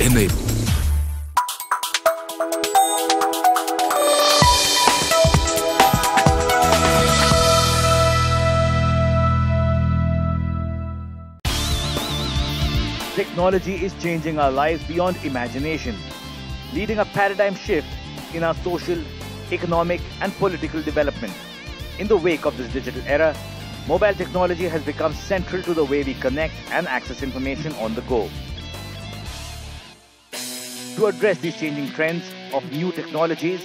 enable. Technology is changing our lives beyond imagination, leading a paradigm shift in our social, economic and political development. In the wake of this digital era, mobile technology has become central to the way we connect and access information on the go. To address these changing trends of new technologies,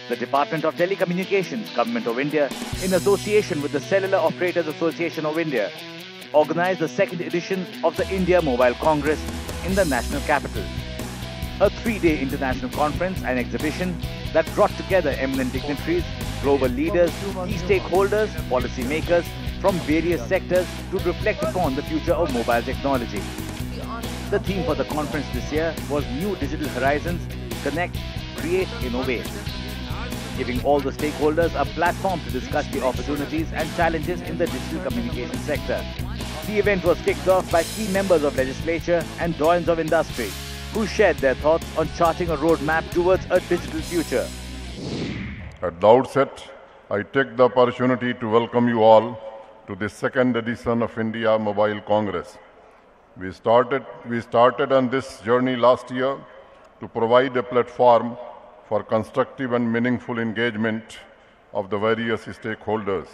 the Department of Telecommunications, Government of India, in association with the Cellular Operators Association of India, organized the second edition of the India Mobile Congress in the national capital. A 3-day international conference and exhibition that brought together eminent dignitaries, global leaders, key stakeholders, policymakers from various sectors to reflect upon the future of mobile technology. The theme for the conference this year was New Digital Horizons, Connect, Create, Innovate, giving all the stakeholders a platform to discuss the opportunities and challenges in the digital communication sector. The event was kicked off by key members of legislature and doyens of industry, who shared their thoughts on charting a roadmap towards a digital future. At the outset, I take the opportunity to welcome you all to the second edition of India Mobile Congress. We started on this journey last year to provide a platform for constructive and meaningful engagement of the various stakeholders.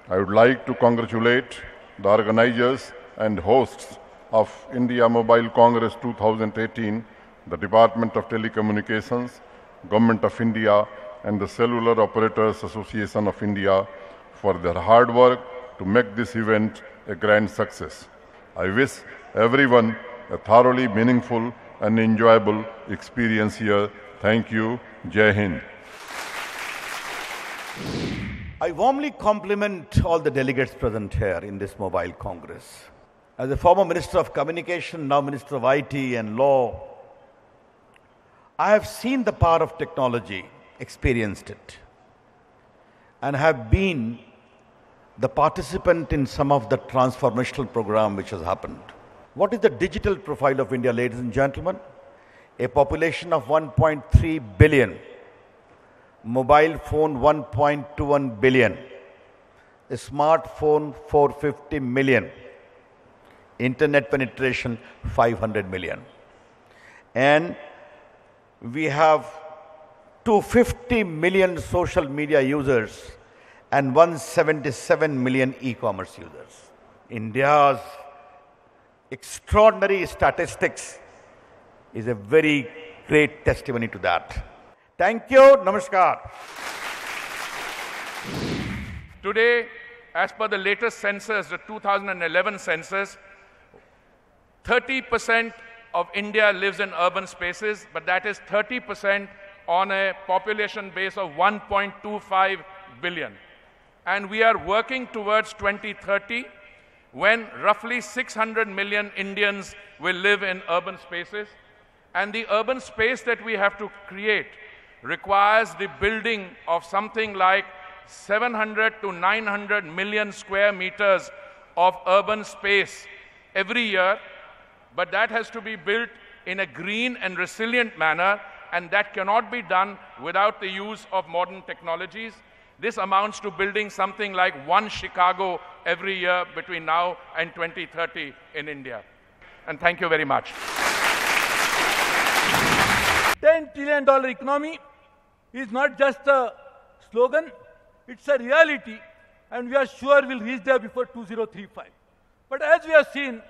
I would like to congratulate the organizers and hosts of India Mobile Congress 2018, the Department of Telecommunications, Government of India, and the Cellular Operators Association of India for their hard work to make this event a grand success. I wish everyone a thoroughly meaningful and enjoyable experience here. Thank you. Jai Hind. I warmly compliment all the delegates present here in this Mobile Congress. As a former Minister of Communication, now Minister of IT and Law, I have seen the power of technology, experienced it, and have been the participant in some of the transformational program which has happened. What is the digital profile of India, ladies and gentlemen? A population of 1.3 billion. Mobile phone 1.21 billion, a smartphone 450 million, internet penetration 500 million. And we have 250 million social media users and 177 million e-commerce users. India's extraordinary statistics is a very great testimony to that. Thank you. Namaskar. Today, as per the latest census, the 2011 census, 30% of India lives in urban spaces, but that is 30% on a population base of 1.25 billion. And we are working towards 2030, when roughly 600 million Indians will live in urban spaces. And the urban space that we have to create requires the building of something like 700 to 900 million square meters of urban space every year, but that has to be built in a green and resilient manner, and that cannot be done without the use of modern technologies. This amounts to building something like one Chicago every year between now and 2030 in India. And thank you very much. $10 trillion economy is not just a slogan, it's a reality, and we are sure we'll reach there before 2035. But as we have seen,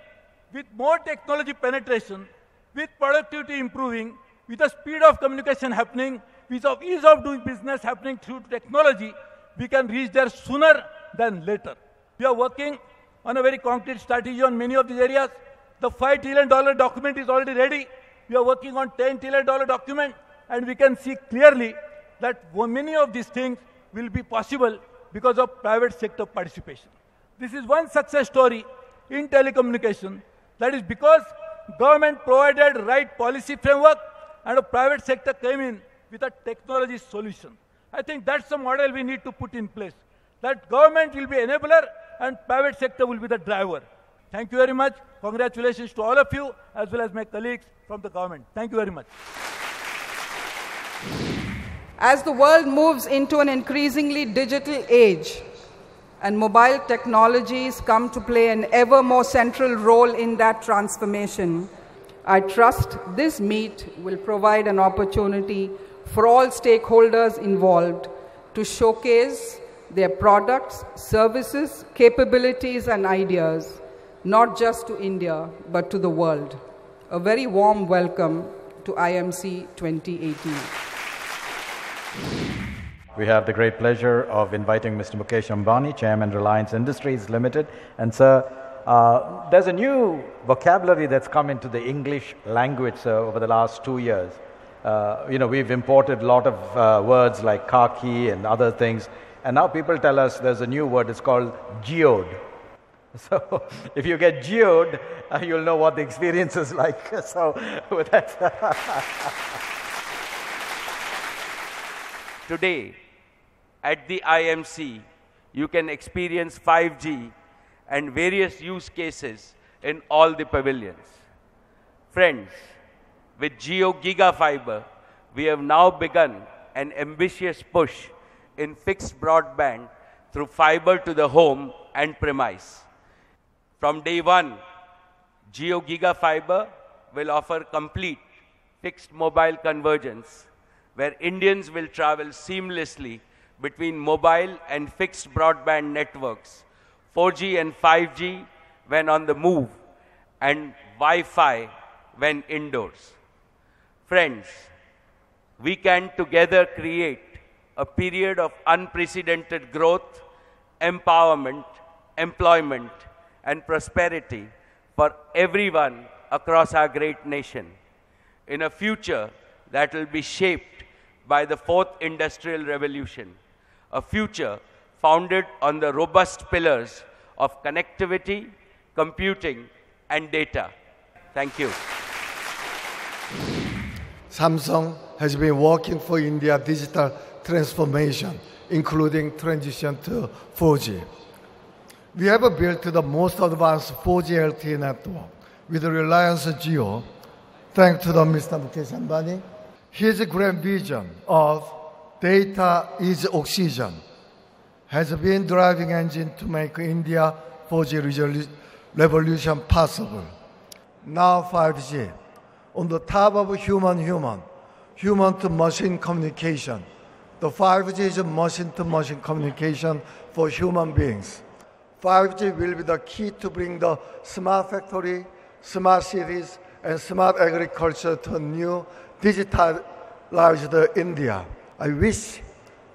with more technology penetration, with productivity improving, with the speed of communication happening, with the ease of doing business happening through technology, we can reach there sooner than later. We are working on a very concrete strategy on many of these areas. The $5 trillion document is already ready. We are working on $10 trillion document, and we can see clearly that many of these things will be possible because of private sector participation. This is one success story in telecommunication. That is because government provided right policy framework and the private sector came in with a technology solution. I think that's the model we need to put in place. That government will be enabler and private sector will be the driver. Thank you very much. Congratulations to all of you, as well as my colleagues from the government. Thank you very much. As the world moves into an increasingly digital age and mobile technologies come to play an ever more central role in that transformation, I trust this meet will provide an opportunity for all stakeholders involved to showcase their products, services, capabilities, and ideas, not just to India, but to the world. A very warm welcome to IMC 2018. We have the great pleasure of inviting Mr. Mukesh Ambani, Chairman, Reliance Industries Limited. And sir, there's a new vocabulary that's come into the English language, sir, over the last 2 years. We've imported a lot of words like khaki and other things. And now people tell us there's a new word, it's called geode. So if you get geode, you'll know what the experience is like. So with that. Today, at the IMC, you can experience 5G and various use cases in all the pavilions. Friends, with Jio GigaFiber, we have now begun an ambitious push in fixed broadband through fiber to the home and premise. From day one, Jio GigaFiber will offer complete fixed mobile convergence, where Indians will travel seamlessly between mobile and fixed broadband networks, 4G and 5G when on the move, and Wi-Fi when indoors. Friends, we can together create a period of unprecedented growth, empowerment, employment, and prosperity for everyone across our great nation, in a future that will be shaped by the fourth industrial revolution, a future founded on the robust pillars of connectivity, computing, and data. Thank you. Samsung has been working for India's digital transformation, including transition to 4G. We have built the most advanced 4G LTE network with Reliance Jio, thanks to Mr. Mukesh Ambani. His grand vision of data is oxygen has been driving engine to make India 4G revolution possible. Now 5G, on the top of human to machine communication. The 5G is machine-to-machine communication for human beings. 5G will be the key to bring the smart factory, smart cities, and smart agriculture to a new digitalized India. I wish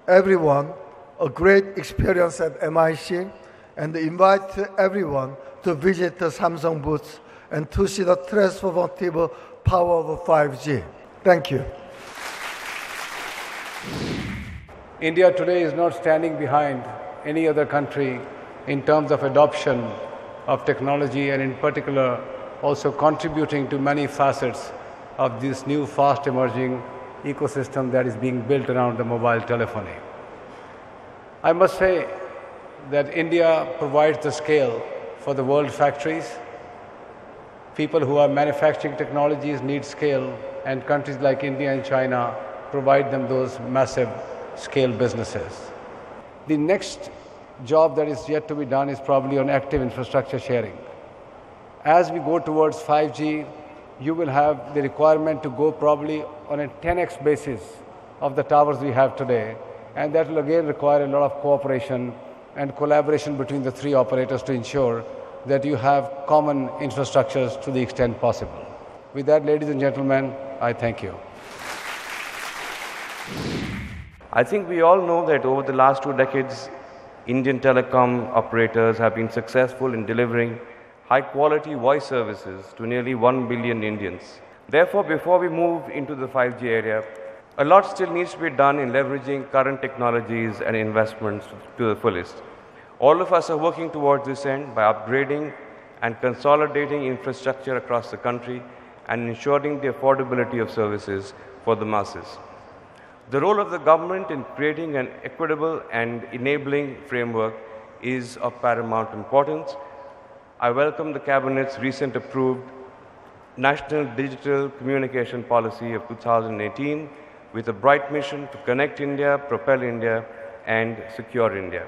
everyone a great experience at MIC and invite everyone to visit the Samsung booth and to see the transformative power of 5G. Thank you. India today is not standing behind any other country in terms of adoption of technology, and in particular also contributing to many facets of this new fast emerging ecosystem that is being built around the mobile telephony. I must say that India provides the scale for the world factories. People who are manufacturing technologies need scale, and countries like India and China provide them those massive scale businesses. The next job that is yet to be done is probably on active infrastructure sharing. As we go towards 5G, you will have the requirement to go probably on a 10x basis of the towers we have today, and that will again require a lot of cooperation and collaboration between the three operators to ensure that you have common infrastructures to the extent possible. With that, ladies and gentlemen, I thank you. I think we all know that over the last 2 decades, Indian telecom operators have been successful in delivering high-quality voice services to nearly 1 billion Indians. Therefore, before we move into the 5G area, a lot still needs to be done in leveraging current technologies and investments to the fullest. All of us are working towards this end by upgrading and consolidating infrastructure across the country and ensuring the affordability of services for the masses. The role of the government in creating an equitable and enabling framework is of paramount importance. I welcome the Cabinet's recent approved National Digital Communication Policy of 2018 with a bright mission to connect India, propel India, and secure India.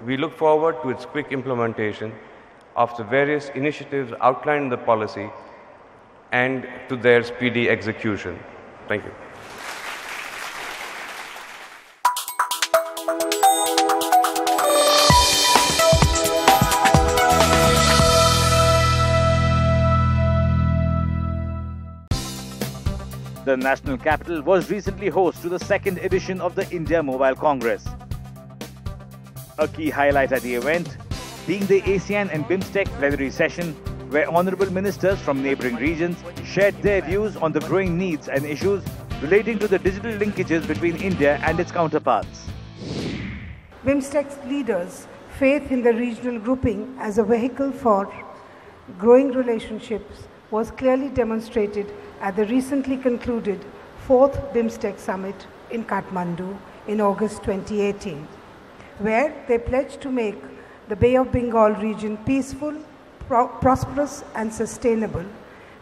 We look forward to its quick implementation of the various initiatives outlined in the policy and to their speedy execution. Thank you. The national capital was recently host to the second edition of the India Mobile Congress. A key highlight at the event being the ASEAN and BIMSTEC plenary session, where honorable ministers from neighboring regions shared their views on the growing needs and issues relating to the digital linkages between India and its counterparts. BIMSTEC's leaders' faith in the regional grouping as a vehicle for growing relationships was clearly demonstrated at the recently concluded 4th BIMSTEC Summit in Kathmandu in August 2018, where they pledged to make the Bay of Bengal region peaceful, prosperous and sustainable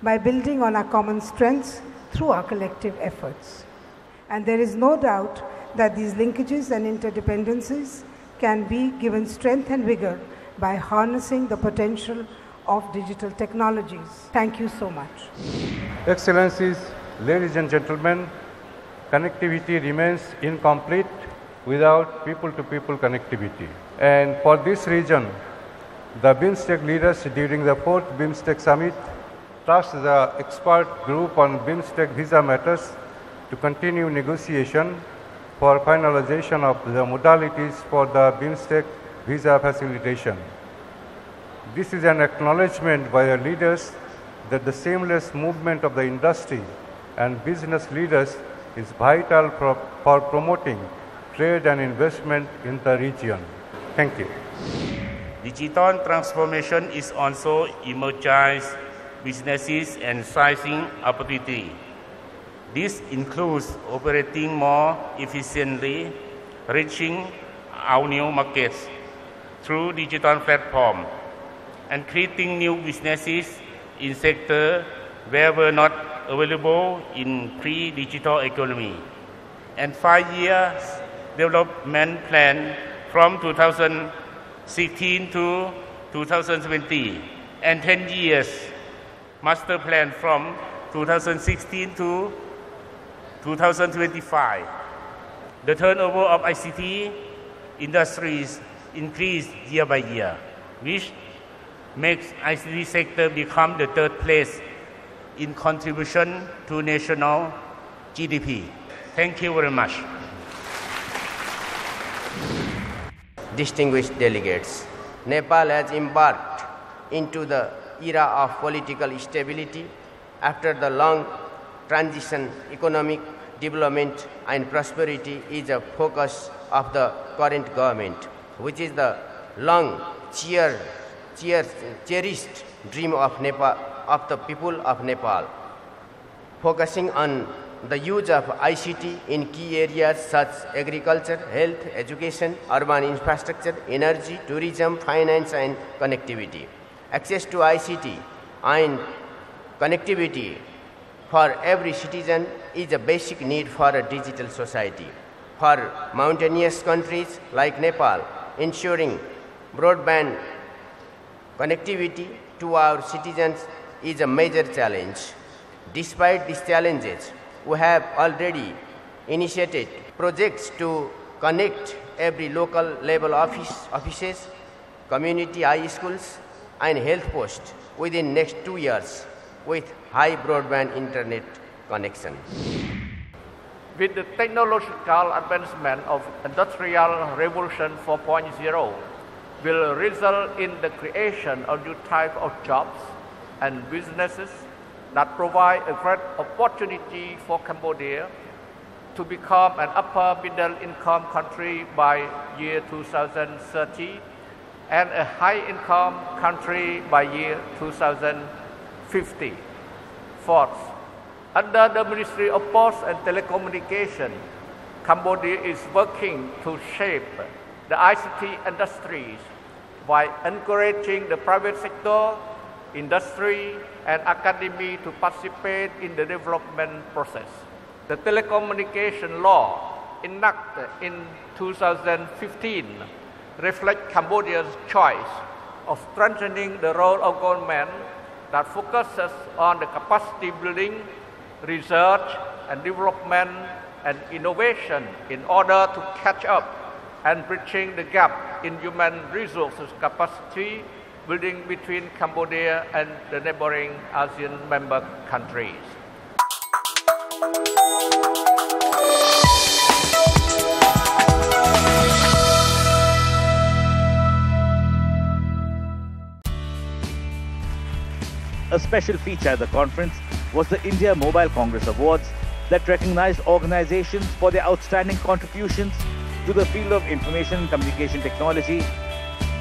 by building on our common strengths through our collective efforts. And there is no doubt that these linkages and interdependencies can be given strength and vigor by harnessing the potential of digital technologies. Thank you so much. Excellencies, ladies and gentlemen, connectivity remains incomplete without people-to-people connectivity. And for this reason, the BIMSTEC leaders during the 4th BIMSTEC Summit tasked the expert group on BIMSTEC visa matters to continue negotiation for finalization of the modalities for the BIMSTEC visa facilitation. This is an acknowledgement by the leaders that the seamless movement of the industry and business leaders is vital for promoting trade and investment in the region. Thank you. Digital transformation is also emerging businesses and sizing opportunity. This includes operating more efficiently, reaching our new markets through digital platforms, and creating new businesses in sectors where were not available in pre-digital economy. And 5 years development plan from 2016 to 2020, and 10 years master plan from 2016 to 2025. The turnover of ICT industries increased year by year, which makes ICT sector become the third place in contribution to national GDP. Thank you very much. Distinguished delegates, Nepal has embarked into the era of political stability after the long transition. Economic development and prosperity is a focus of the current government, which is the long cherished dream of Nepal, of the people of Nepal, focusing on the use of ICT in key areas such as agriculture, health, education, urban infrastructure, energy, tourism, finance and connectivity. Access to ICT and connectivity for every citizen is a basic need for a digital society. For mountainous countries like Nepal, ensuring broadband connectivity to our citizens is a major challenge. Despite these challenges, we have already initiated projects to connect every local level offices, community high schools and health posts within next 2 years with high broadband internet connection. With the technological advancement of Industrial Revolution 4.0 will result in the creation of new types of jobs and businesses that provide a great opportunity for Cambodia to become an upper middle income country by year 2030 and a high income country by year 2050. Fourth, under the Ministry of Posts and Telecommunication, Cambodia is working to shape the ICT industries while encouraging the private sector, industry, and academy to participate in the development process. The telecommunication law enacted in 2015 reflects Cambodia's choice of strengthening the role of government that focuses on the capacity building, research and development, and innovation in order to catch up and bridging the gap in human resources capacity building between Cambodia and the neighboring ASEAN member countries. A special feature at the conference was the India Mobile Congress Awards that recognized organizations for their outstanding contributions to the field of information and communication technology.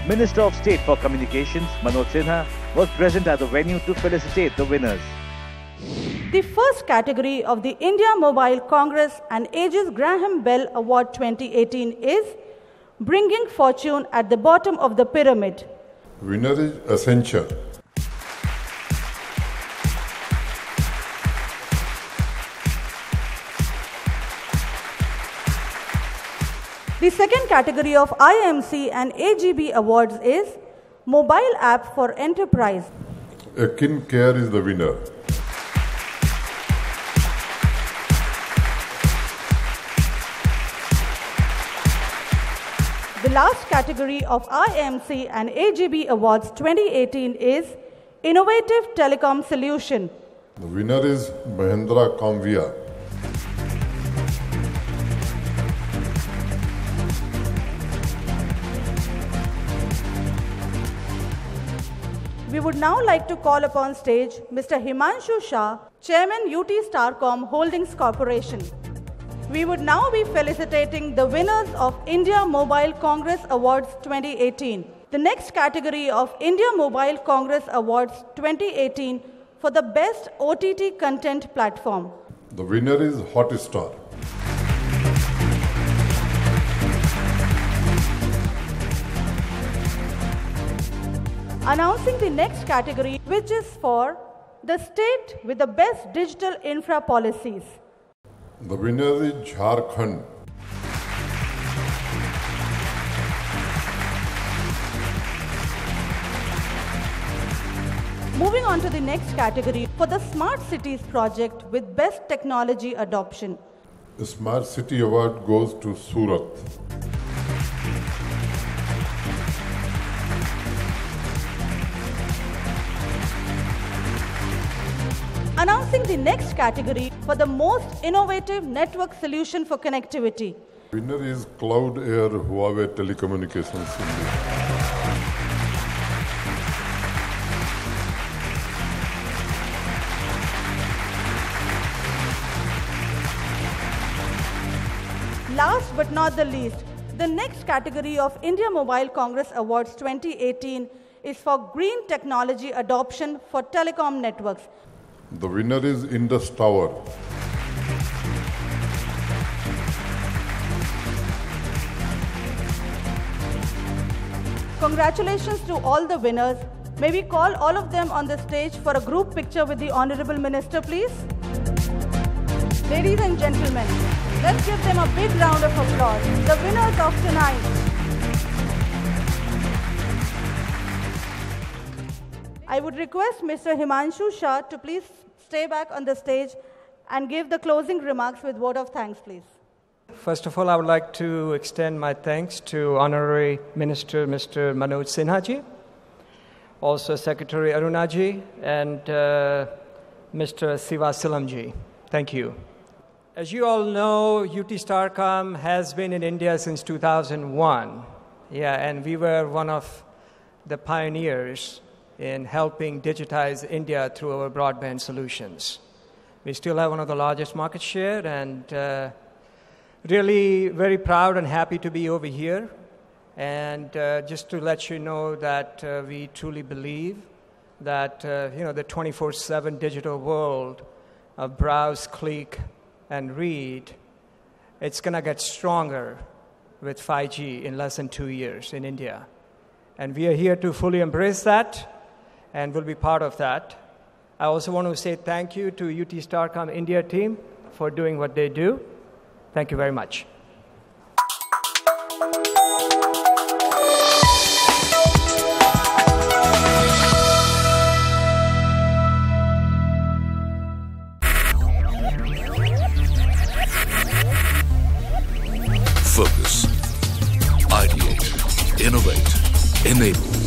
Minister of State for Communications, Manoj Sinha, was present at the venue to felicitate the winners. The first category of the India Mobile Congress and Aegis Graham Bell Award 2018 is Bringing Fortune at the Bottom of the Pyramid. Winner is Accenture. The second category of IMC and AGB awards is Mobile App for Enterprise. Akin Care is the winner. The last category of IMC and AGB awards 2018 is Innovative Telecom Solution. The winner is Mahendra Kamvia. We would now like to call upon stage Mr. Himanshu Shah, Chairman UT Starcom Holdings Corporation. We would now be felicitating the winners of India Mobile Congress Awards 2018. The next category of India Mobile Congress Awards 2018 for the Best OTT Content Platform. The winner is Hotstar. Announcing the next category, which is for the state with the best digital infra policies. The winner is Jharkhand. Moving on to the next category for the Smart Cities project with best technology adoption. The Smart City Award goes to Surat. Announcing the next category for the most innovative network solution for connectivity. Winner is Cloud Air Huawei Telecommunications India. Last but not the least, the next category of India Mobile Congress Awards 2018 is for green technology adoption for telecom networks. The winner is Indus Tower. Congratulations to all the winners. May we call all of them on the stage for a group picture with the Honorable Minister, please? Ladies and gentlemen, let's give them a big round of applause. The winners of tonight. I would request Mr. Himanshu Shah to please stay back on the stage and give the closing remarks with word of thanks, please. First of all, I would like to extend my thanks to Honorary Minister Mr. Manoj Sinha ji, also Secretary Aruna ji, and Mr. Sivasilam ji. Thank you. As you all know, UT Starcom has been in India since 2001. Yeah, and we were one of the pioneers in helping digitize India through our broadband solutions. We still have one of the largest market share, and really very proud and happy to be over here. And just to let you know that we truly believe that the 24/7 digital world of browse, click, and read, it's going to get stronger with 5G in less than 2 years in India. And we are here to fully embrace that and will be part of that. I also want to say thank you to UT Starcom India team for doing what they do. Thank you very much. Focus, ideate, innovate, enable.